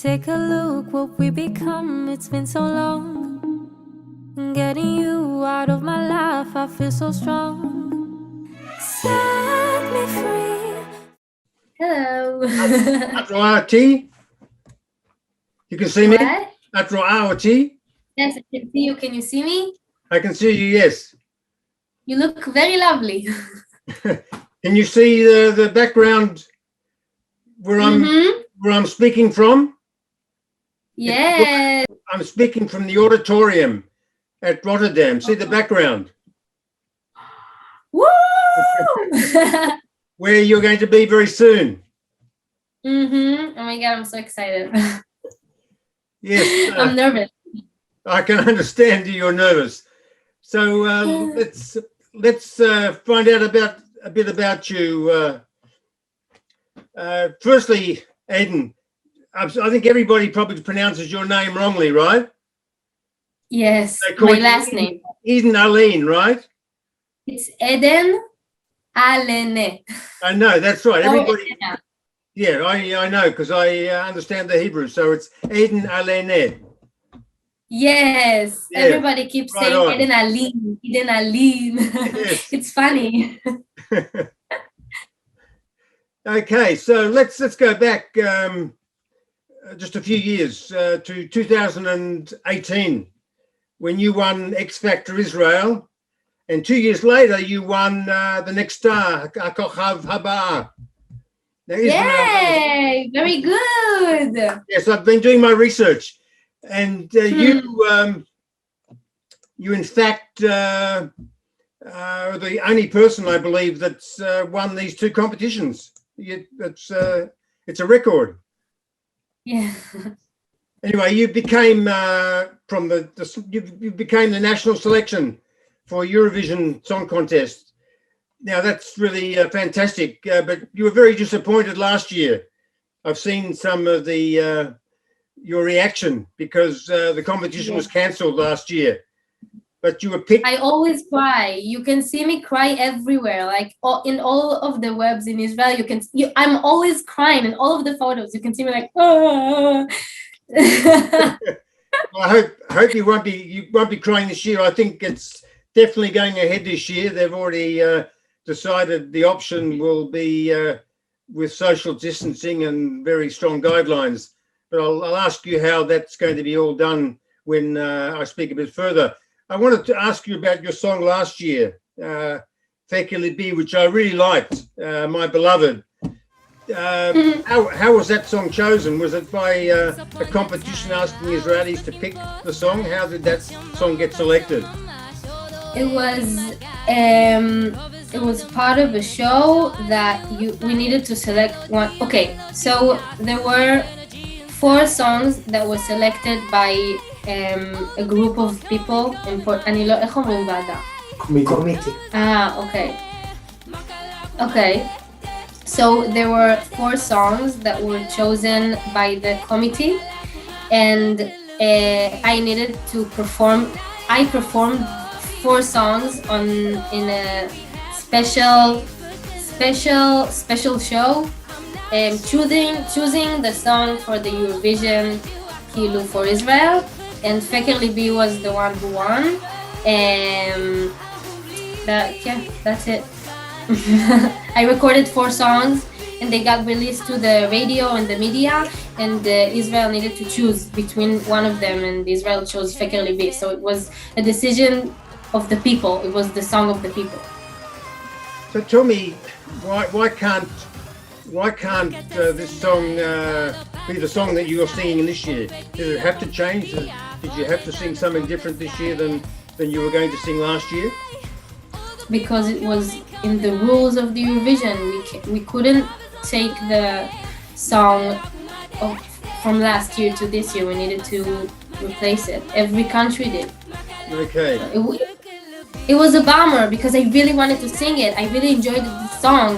Take a look what we become, it's been so long. Getting you out of my life, I feel so strong. Set me free. Hello. Atroati? You can see me? What? Atroati? Yes, I can see you. Can you see me? I can see you, yes. You look very lovely. Can you see the background where I'm speaking from? Yes. I'm speaking from the auditorium at Rotterdam. See the background? Woo! Where you're going to be very soon. Oh my God, I'm so excited. Yes. I'm nervous. I can understand you're nervous. So let's find out a bit about you. Firstly, Aiden, I think everybody probably pronounces your name wrongly, right? Yes, my last name. Eden Alene, right? It's Eden Alene. I know, that's right. Everybody. Yeah, I know because I understand the Hebrew. So it's Eden Alene. Yes, Yeah, everybody keeps right saying on. Eden Aline, Eden Aline. Yes. It's funny. Okay, so let's go back just a few years to 2018 when you won X Factor Israel, and 2 years later you won the next star, Kochav Haba. Yay! Very good. Yes, I've been doing my research, and you in fact are the only person I believe that's won these two competitions. It's a record. Yeah. Anyway, you became you became the national selection for Eurovision Song Contest. Now that's really fantastic, but you were very disappointed last year. I've seen some of the your reaction because the competition was cancelled last year. But you were picked. I always cry. You can see me cry everywhere. Like in all of the webs in Israel, I'm always crying in all of the photos. You can see me like, oh. I hope you won't be crying this year. I think it's definitely going ahead this year. They've already decided the option will be with social distancing and very strong guidelines. But I'll ask you how that's going to be all done when I speak a bit further. I wanted to ask you about your song last year, You Libby, which I really liked, My Beloved. How was that song chosen? Was it by a competition asking Israelis to pick the song? How did that song get selected? It was part of a show that we needed to select one. Okay, so there were 4 songs that were selected by a group of people. איך אומרים ועדה? Committee. Okay. So there were 4 songs that were chosen by the committee, and I needed to perform. I performed 4 songs in a special show, choosing the song for the Eurovision for Israel, and You Libby was the one who won. That's it. I recorded 4 songs and they got released to the radio and the media, and Israel needed to choose between one of them, and Israel chose You Libby. So it was a decision of the people. It was the song of the people. So tell me, why can't this song be the song that you're singing this year? Did it have to change? Did you have to sing something different this year than you were going to sing last year? Because it was in the rules of the Eurovision. We couldn't take the song from last year to this year. We needed to replace it. Every country did. Okay. It was a bummer because I really wanted to sing it. I really enjoyed the song.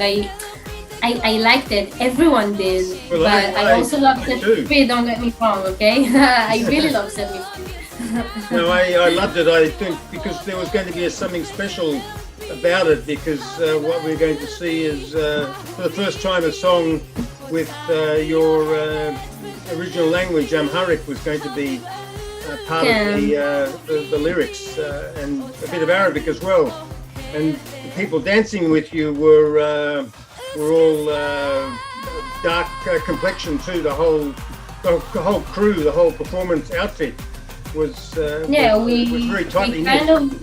I liked it. Everyone did. Well, but I also love Set Me Free, don't get me wrong, okay? I really love Set Me Free. No, I loved it, I think, because there was going to be something special about it, because what we're going to see is, for the first time, a song with your original language, Amharic, was going to be part of the lyrics, and a bit of Arabic as well. And the people dancing with you were all dark complexion too. The whole crew, the whole performance outfit was was very tightly knit.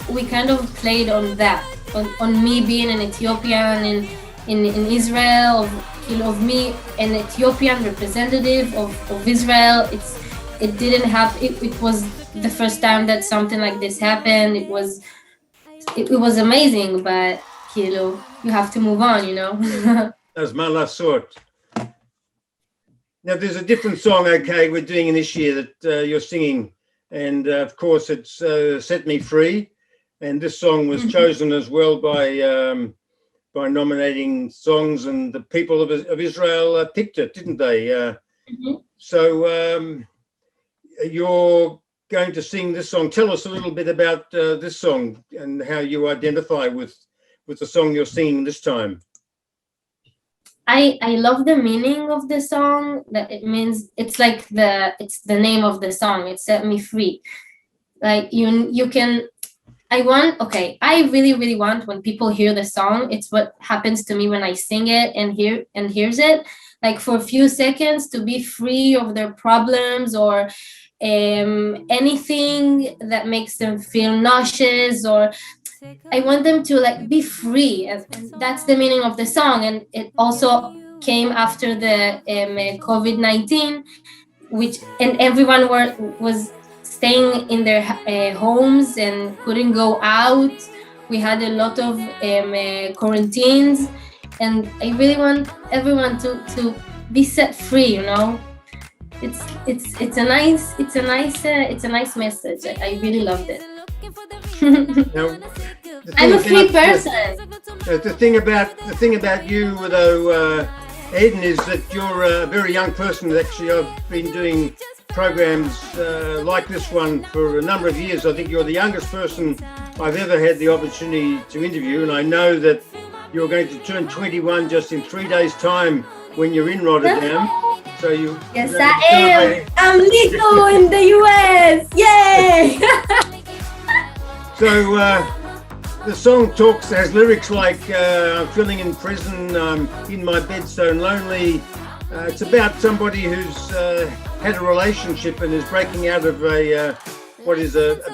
We kind of played on that, on me being an Ethiopian in Israel, of me an Ethiopian representative of Israel. It didn't happen. It was the first time that something like this happened. It was amazing, but you have to move on, As Mala sort. Now there's a different song, okay, we're doing in this year that you're singing, and of course it's Set Me Free, and this song was chosen as well by nominating songs, and the people of Israel picked it, didn't they? So you're going to sing this song. Tell us a little bit about this song and how you identify with the song you're singing this time. I love the meaning of the song. That it means, it's the name of the song. It set me free. Like you can. I really, really want, when people hear the song, it's what happens to me when I sing it and hears it, like for a few seconds, to be free of their problems or anything that makes them feel nauseous, or I want them to be free. And that's the meaning of the song. And it also came after the COVID-19, and everyone was staying in their homes and couldn't go out. We had a lot of quarantines, and I really want everyone to be set free. It's a nice message. I really loved it. Now, I'm a free person. The thing about you, though, Eden, is that you're a very young person. Actually, I've been doing programs like this one for a number of years. I think you're the youngest person I've ever had the opportunity to interview, and I know that you're going to turn 21 just in 3 days' time when you're in Rotterdam. So yes, I am. I'm legal in the US. Yay! So the song has lyrics like I'm feeling in prison, I'm in my bed so lonely. It's about somebody who's had a relationship and is breaking out of a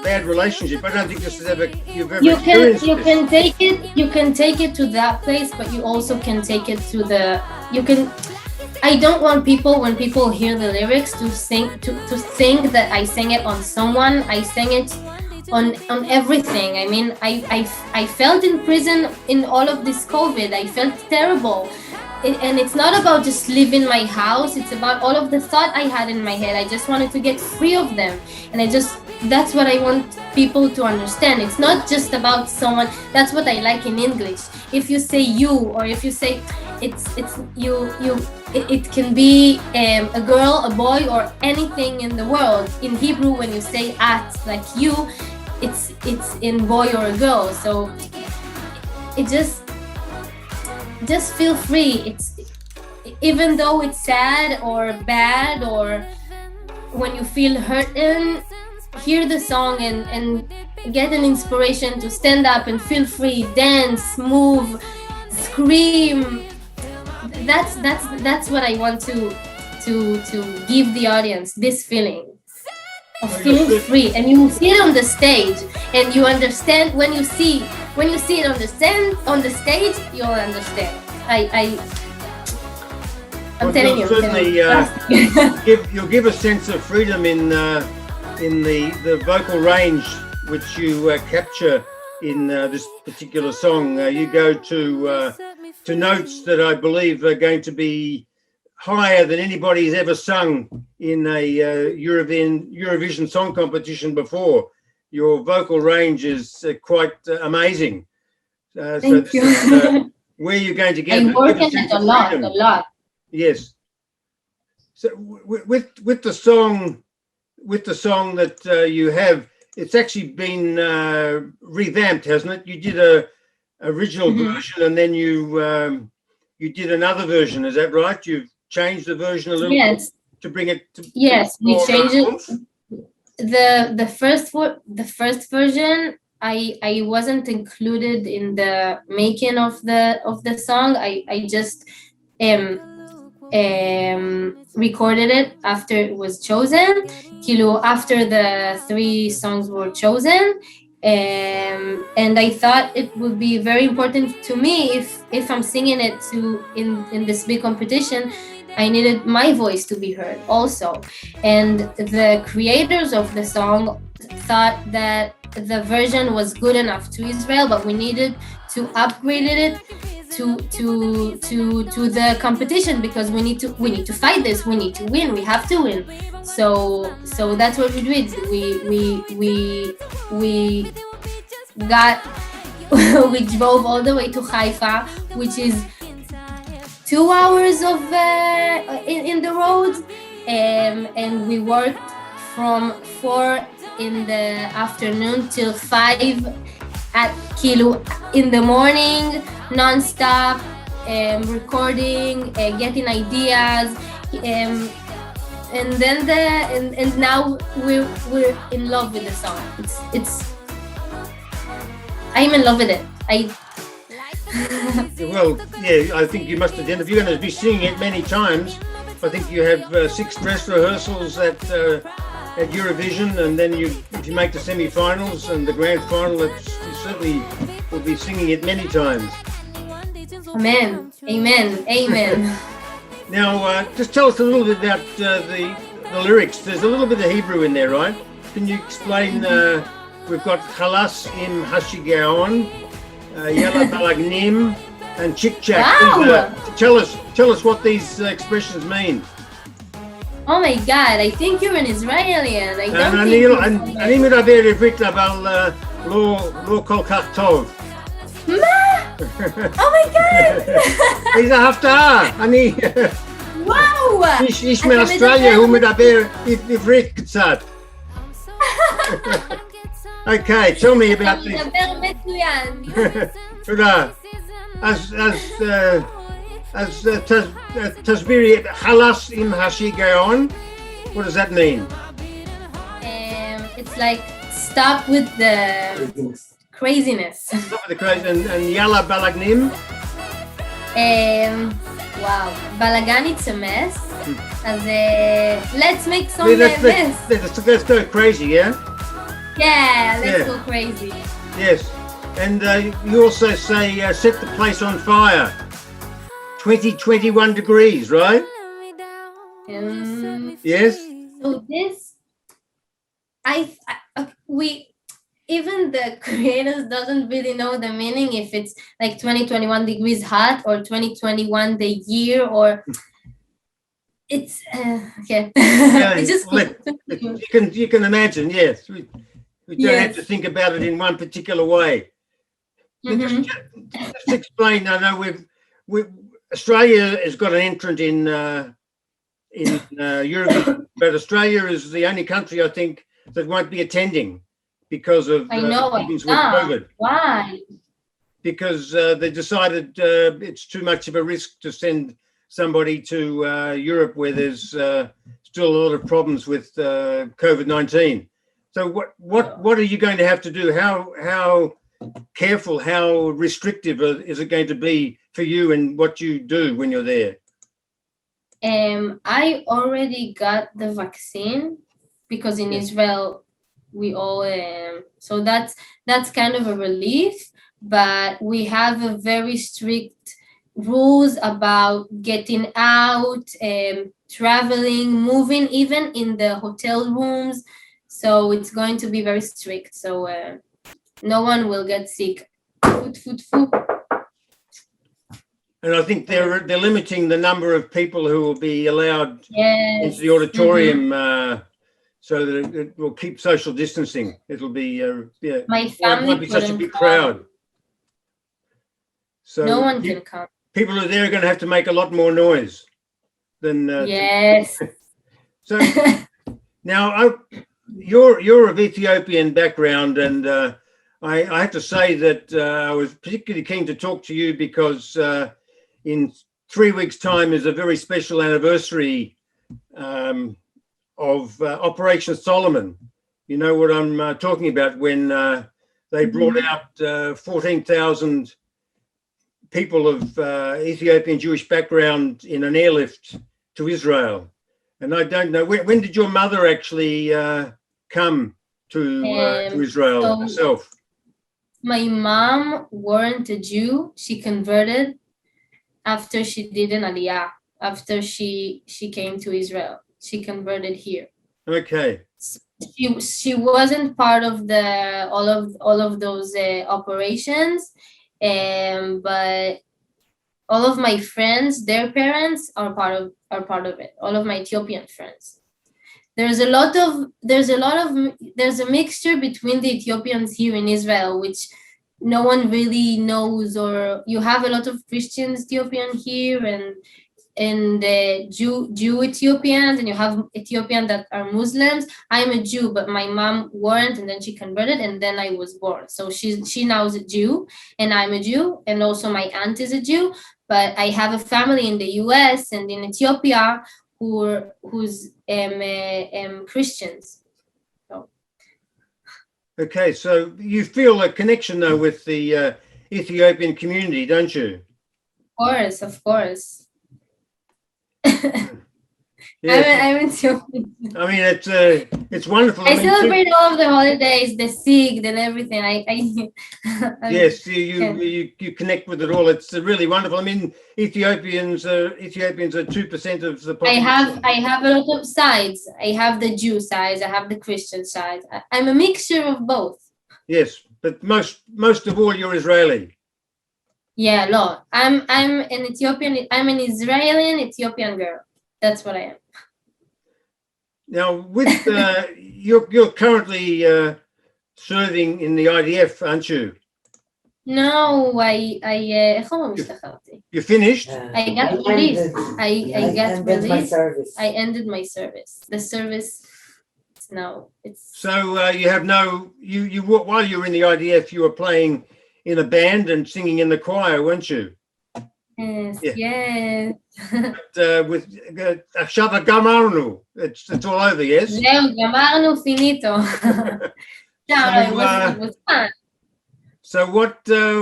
bad relationship. I don't think this is you've ever experienced this. You can take it to that place, but you also can take it to I don't want people, when people hear the lyrics, to think that I sang it on someone. I sang it on everything. I mean, I felt in prison in all of this COVID. I felt terrible. And it's not about just leaving my house. It's about all of the thought I had in my head. I just wanted to get free of them. And that's what I want people to understand. It's not just about someone. That's what I like in English. If you say you, or if you say it can be a girl, a boy, or anything in the world. In Hebrew, when you say at, like you, it's in boy or a girl. So it just feel free. It's, even though it's sad or bad, or when you feel hurting, hear the song and get an inspiration to stand up and feel free, dance, move, scream. That's what I want to give the audience, this feeling of feeling free. And you see it on the stage, and you understand when you see it on the stage, you'll understand. I'm telling you. Certainly, you'll give a sense of freedom in the vocal range which you capture in this particular song. You go to notes that I believe are going to be higher than anybody's ever sung in a Eurovision song competition before. Your vocal range is quite amazing. Thank you. Where you're going to get. I work at it a lot. Yes. So with the song that you have, it's actually been revamped, hasn't it? You did a original version, and then you did another version. Is that right? You've changed the version a little bit Yes, to bring it to yes, we more changed it. oomph? The first version, I wasn't included in the making of the song. I just um recorded it after it was chosen. Kilo, after the 3 songs were chosen. And I thought it would be very important to me if I'm singing it in this big competition, I needed my voice to be heard also. And the creators of the song thought that the version was good enough to Israel, but we needed to upgrade it to the competition, because we need to fight this. We need to win. We have to win. So that's what we did. We got we drove all the way to Haifa, which is 2 hours of in the road, and we worked from 4 in the afternoon till 5 at Kilo in the morning, non-stop, recording, getting ideas, and then and now we're in love with the song. It's I'm in love with it. Well, yeah, I think you must have done. If you're going to be singing it many times, I think you have 6 dress rehearsals at Eurovision, and then if you make the semi-finals and the grand final, you certainly will be singing it many times. Amen. Amen. Amen. Now, just tell us a little bit about the lyrics. There's a little bit of Hebrew in there, right? Can you explain? We've got Chalas im Hashigaon, Yalla Balagnim, and Chick Chack. Wow. Tell us what these expressions mean. Oh my God! I think you're an Israeli, and I don't think. אני מדבר עברית אבל לא כל כך טוב. מה? Oh my God! איזה הפתעה! אני וואו! איש מאוסטרליה, הוא מדבר עברית קצת. Okay, tell me about this. אתה מדבר מצוין. תודה. אז תסבירי, חלאס עם השיגעון, what does that mean? It's like stop with the craziness. Stop with the crazy, and yalla balagnim? Wow, balagan, it's a mess. As let's make some mess. Let's go crazy, yeah? Yeah, let's go crazy. Yes, and you also say set the place on fire. 21 degrees, right? Yes. So this, we even the creators doesn't really know the meaning, if it's like 2021 degrees hot or 2021 the year, or it's okay. It's just you can imagine. Yes, we don't have to think about it in one particular way. Mm-hmm. Just explain. I know we've Australia has got an entrant in Eurovision, but Australia is the only country, I think, that won't be attending because of problems with COVID. Why? Because they decided it's too much of a risk to send somebody to Europe where there's still a lot of problems with COVID-19. So what are you going to have to do? How careful, how restrictive is it going to be for you and what you do when you're there? I already got the vaccine because in Israel we all so that's kind of a relief, but we have a very strict rules about getting out, traveling, moving, even in the hotel rooms. So it's going to be very strict. So no one will get sick. Food. And I think they're limiting the number of people who will be allowed into the auditorium, so that it will keep social distancing. It'll be my family it won't be such a big crowd. So no one can come. People who are there are going to have to make a lot more noise than. Yes. So now you're of Ethiopian background, and I have to say that I was particularly keen to talk to you because in 3 weeks' time is a very special anniversary of Operation Solomon. You know what I'm talking about, when they brought out 14,000 people of Ethiopian Jewish background in an airlift to Israel. And I don't know, when did your mother actually come to Israel herself? My mom weren't a Jew. She converted after she did an aliyah. After she came to Israel, she converted here. Okay. She wasn't part of the all of those operations, but all of my friends, their parents are part of it. All of my Ethiopian friends. There's a mixture between the Ethiopians here in Israel, which no one really knows, or you have a lot of Christian Ethiopian here and Jew Ethiopians, and you have Ethiopian that are Muslims. I'm a Jew, but my mom weren't, and then she converted, and then I was born. So she now is a Jew, and I'm a Jew, and also my aunt is a Jew. But I have a family in the U.S. and in Ethiopia who's Christians. So. Okay, so you feel a connection though with the Ethiopian community, don't you? Of course. Yes. I'm Ethiopian. I mean, it's wonderful. I celebrate all of the holidays, the Sig and everything. Yes, you connect with it all. It's really wonderful. I mean, Ethiopians are 2% of the population. I have a lot of sides. I have the Jew side. I have the Christian side. I'm a mixture of both. Yes, but most of all, you're Israeli. Yeah, a lot. I'm an Ethiopian. I'm an Israeli Ethiopian girl. That's what I am. Now, with you're currently serving in the IDF, aren't you? No, You finished? I got released. I got released. I ended my service. The service now it's. So you have you while you were in the IDF, you were playing in a band and singing in the choir, weren't you? Yes, yeah. But with Shava Gamarnu, it's all over, yes? Zeu, gamarnu, finito. It was fun. So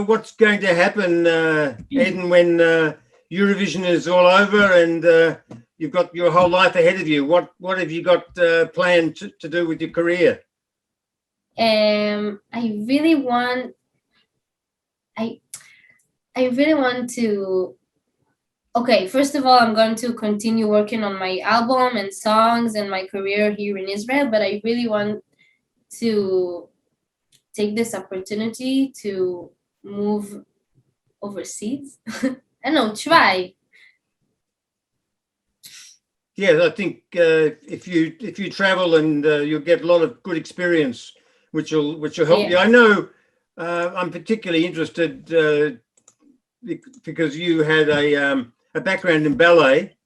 what's going to happen, Eden, when Eurovision is all over and you've got your whole life ahead of you? What have you got planned to do with your career? I really want to. Okay, first of all, I'm going to continue working on my album and songs and my career here in Israel, but I really want to take this opportunity to move overseas. I don't know, try. Yeah, I think if you travel and you'll get a lot of good experience, which will help you. I know I'm particularly interested because you had a background in ballet.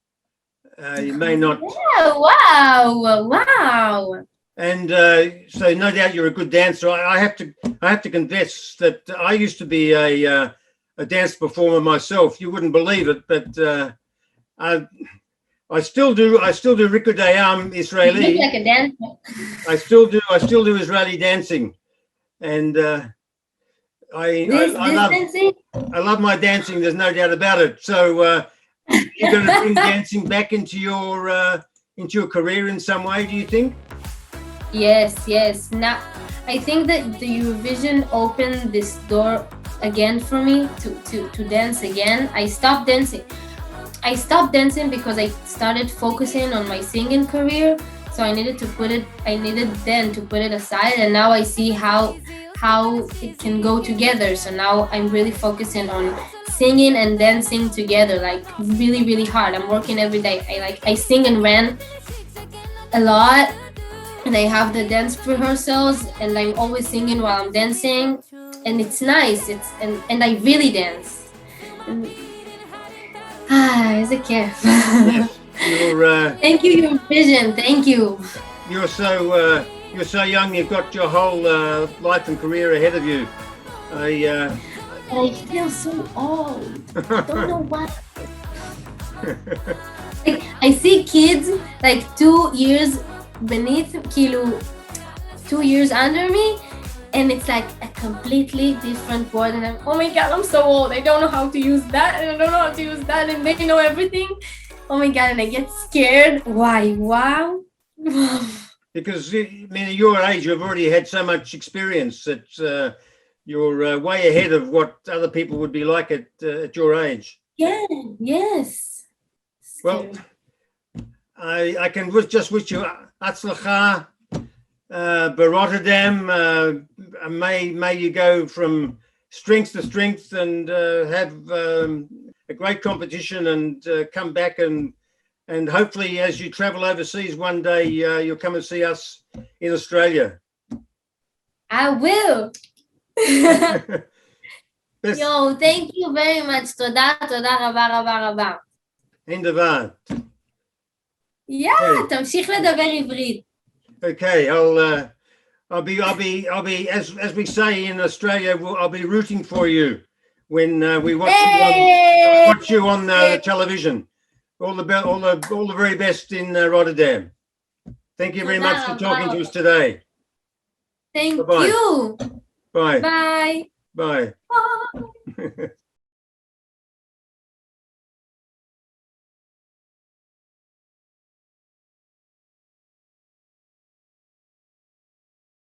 You may not. Yeah, wow. And so no doubt you're a good dancer. I have to confess that I used to be a dance performer myself. You wouldn't believe it, but I still do Rikudayam Israeli. You look like a dancer. I still do Israeli dancing, and I love my dancing. There's no doubt about it. So you're going to bring dancing back into your career in some way, do you think? Yes. Now, I think that the Eurovision opened this door again for me to dance again. I stopped dancing because I started focusing on my singing career. So I needed then to put it aside, and now I see how it can go together. So now I'm really focusing on singing and dancing together, like really, really hard. I'm working every day. I sing and run a lot, and I have the dance rehearsals, and I'm always singing while I'm dancing, and it's nice. And I really dance. It's a gift. Yes. Thank you, Eurovision. Thank you. You're so young. You've got your whole life and career ahead of you. I feel so old. I don't know why. Like, I see kids like 2 years beneath, kilo, 2 years under me, and it's like a completely different world. And I'm, oh my God, I'm so old. I don't know how to use that, and I don't know how to use that, and they know everything. Oh my God, and I get scared. Why? Wow. Because I mean, at your age, you've already had so much experience that you're way ahead of what other people would be like at your age. Yeah, yes. Well, I can just wish you Atzlacha, Rotterdam. May you go from strength to strength and have a great competition and come back and hopefully as you travel overseas one day you'll come and see us in Australia. I will. Best- Yo, thank you very much. תודה רבה רבה רבה. אין דבר. Yeah, תמשיך לדבר עברית. Okay, I'll be as we say in Australia, I'll be rooting for you when we watch you on television. All the very best in Rotterdam. Thank you very much for talking to us today. Thank Bye-bye. you. Bye. Bye. Bye. Bye.